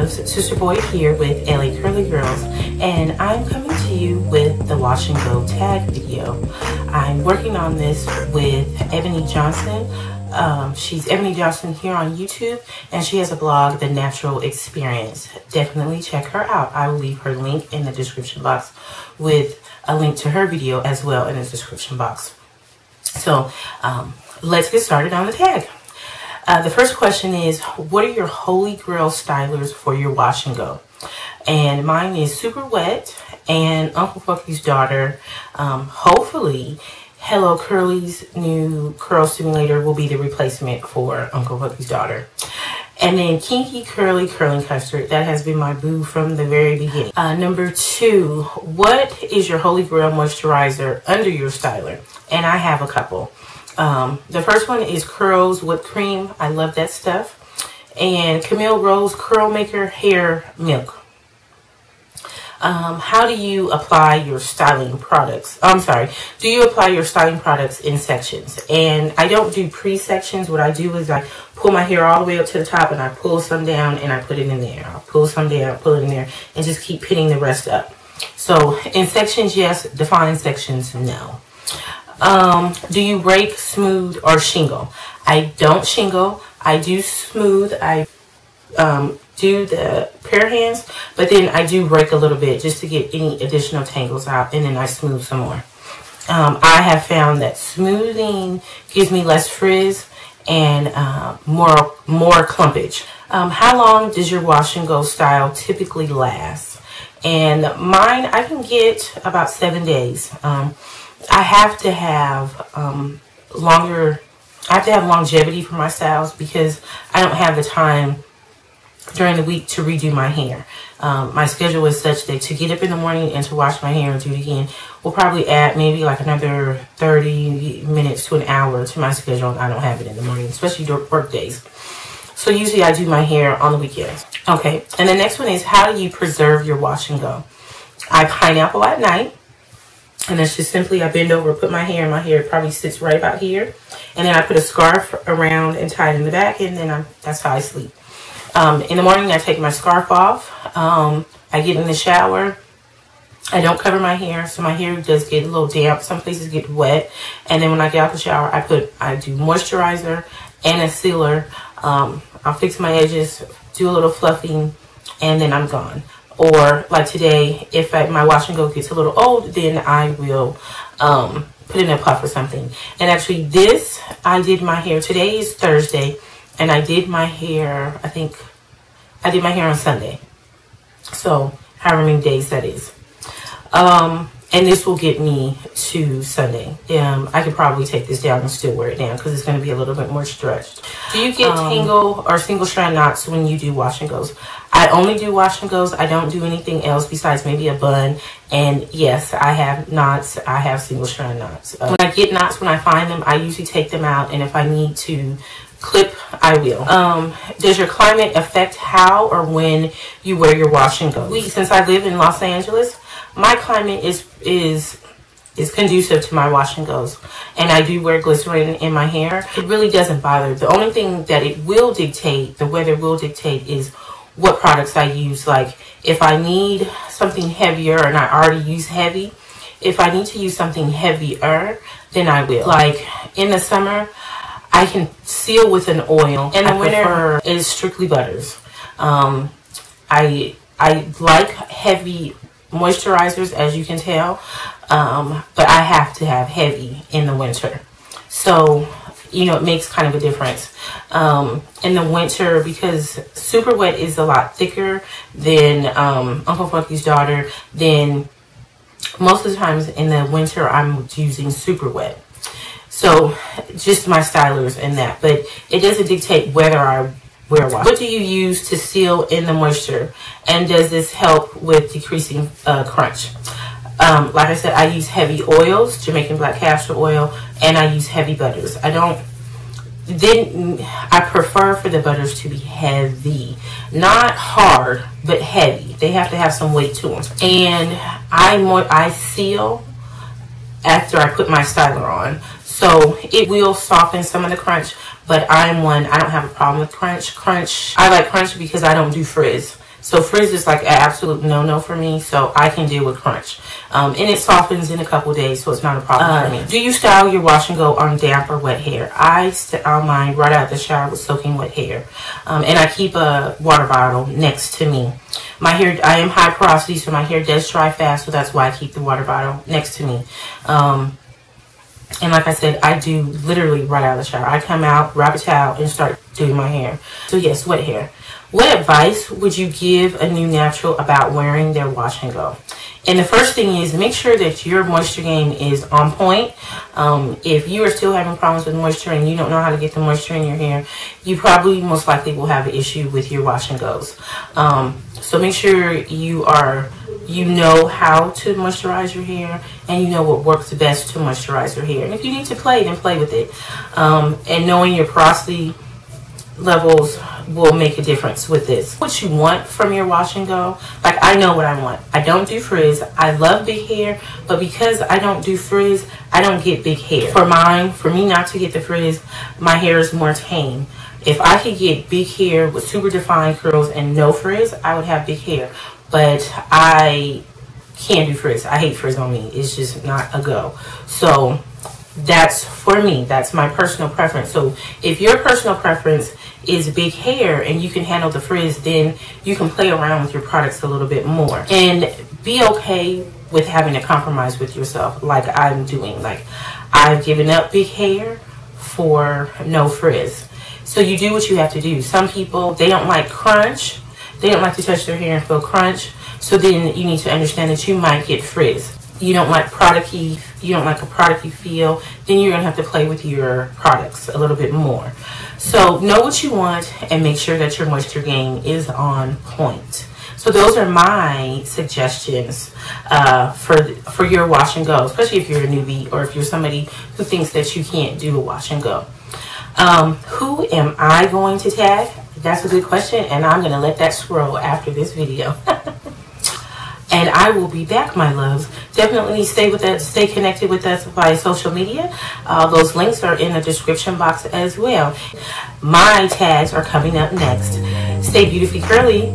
loves, Sister Boy here with LA Curly Girls, and I'm coming to you with the wash and go tag video. I'm working on this with Ebony Johnson. She's Ebony Johnson here on YouTube, and she has a blog, The Natural Experience. Definitely check her out. I will leave her link in the description box with a link to her video as well in the description box. So let's get started on the tag. The first question is, what are your holy grail stylers for your wash and go? And mine is Super Wet and Uncle Fucky's Daughter. Hopefully, Hello Curly's new curl stimulator will be the replacement for Uncle Fucky's Daughter. And then Kinky Curly Curling Custard. That has been my boo from the very beginning. Number 2, what is your holy grail moisturizer under your styler? And I have a couple. The first one is Curls Whipped Cream. I love that stuff. And Camille Rose Curl Maker Hair Milk. How do you apply your styling products? Do you apply your styling products in sections? And I don't do pre-sections. What I do is I pull my hair all the way up to the top and I pull some down and I put it in there. I'll pull some down, pull it in there, and just keep pitting the rest up. So in sections, yes. Defined sections, no. Do you rake, smooth, or shingle? I don't shingle. I do smooth. I do the pair hands, but then I do rake a little bit just to get any additional tangles out, and then I smooth some more. I have found that smoothing gives me less frizz and more clumpage. How long does your wash and go style typically last? And mine, I can get about 7 days. I have to have longevity for my styles because I don't have the time during the week to redo my hair. My schedule is such that to get up in the morning and to wash my hair and do it again will probably add maybe like another 30 minutes to an hour to my schedule, and I don't have it in the morning, especially during work days. So usually I do my hair on the weekends. Okay, and the next one is, how do you preserve your wash and go? I pineapple at night. And that's just simply, I bend over, put my hair in. My hair probably sits right about here. And then I put a scarf around and tie it in the back. And then that's how I sleep. In the morning, I take my scarf off. I get in the shower. I don't cover my hair. So my hair does get a little damp. Some places get wet. And then when I get out the shower, I do moisturizer and a sealer. I'll fix my edges, do a little fluffing, and then I'm gone. Or like today, if my wash and go gets a little old, then I will put in a puff or something. And actually this, I did my hair, today is Thursday, and I did my hair, I did my hair on Sunday. So however many days that is. And this will get me to Sunday. I could probably take this down and still wear it down because it's going to be a little bit more stretched. Do you get tangle or single strand knots when you do wash and goes? I only do wash and goes. I don't do anything else besides maybe a bun. And yes, I have knots. I have single strand knots. When I get knots, when I find them, I usually take them out. And if I need to clip, I will. Does your climate affect how or when you wear your wash and go? Since I live in Los Angeles, my climate is conducive to my wash and goes, and I do wear glycerin in my hair. It really doesn't bother. The only thing that it will dictate, the weather will dictate, is what products I use. Like if I need something heavier, and I already use heavy, if I need to use something heavier, then I will. Like in the summer, I can seal with an oil. In the winter, it is strictly butters. I like heavy moisturizers, as you can tell, but I have to have heavy in the winter. So, you know, it makes kind of a difference in the winter, because Super Wet is a lot thicker than Uncle Fucky's Daughter. Then most of the times in the winter, I'm using Super Wet. So just my stylers and that, but it doesn't dictate whether I wear wash. What do you use to seal in the moisture, and does this help with decreasing crunch? Like I said, I use heavy oils, Jamaican black castor oil, and I use heavy butters. I prefer for the butters to be heavy, not hard, but heavy. They have to have some weight to them. And I seal after I put my styler on. So it will soften some of the crunch, but I don't have a problem with crunch. I like crunch because I don't do frizz. So frizz is like an absolute no-no for me, so I can deal with crunch. And it softens in a couple days, so it's not a problem for me. Do you style your wash and go on damp or wet hair? I style mine right out of the shower with soaking wet hair. And I keep a water bottle next to me. My hair, I am high porosity, so my hair does dry fast, so that's why I keep the water bottle next to me. And like I said, I do literally right out of the shower. I come out, wrap a towel, and start doing my hair. So yes, wet hair. What advice would you give a new natural about wearing their wash and go? And the first thing is make sure that your moisture game is on point. If you are still having problems with moisture and you don't know how to get the moisture in your hair, you probably most likely will have an issue with your wash and goes. So make sure you know how to moisturize your hair, and you know what works best to moisturize your hair. And if you need to play, then play with it. And knowing your porosity levels will make a difference with this. What you want from your wash and go, like I know what I want. I don't do frizz. I love big hair, but because I don't do frizz, I don't get big hair. For me not to get the frizz, my hair is more tame. If I could get big hair with super defined curls and no frizz, I would have big hair. But I can't do frizz. I hate frizz on me. It's just not a go. So that's for me. That's my personal preference. So if your personal preference is big hair and you can handle the frizz, then you can play around with your products a little bit more. And be okay with having to compromise with yourself like I'm doing. Like I've given up big hair for no frizz. So you do what you have to do. Some people, they don't like crunch. They don't like to touch their hair and feel crunch. So then you need to understand that you might get frizz. You don't like product-y, you don't like a product-y feel, then you're going to have to play with your products a little bit more. So know what you want and make sure that your moisture game is on point. So those are my suggestions for your wash and go, especially if you're a newbie or if you're somebody who thinks that you can't do a wash and go. Who am I going to tag? That's a good question, and I'm going to let that scroll after this video. And I will be back, my loves. Definitely stay with us, stay connected with us via social media. Those links are in the description box as well. My tags are coming up next. Stay beautifully curly.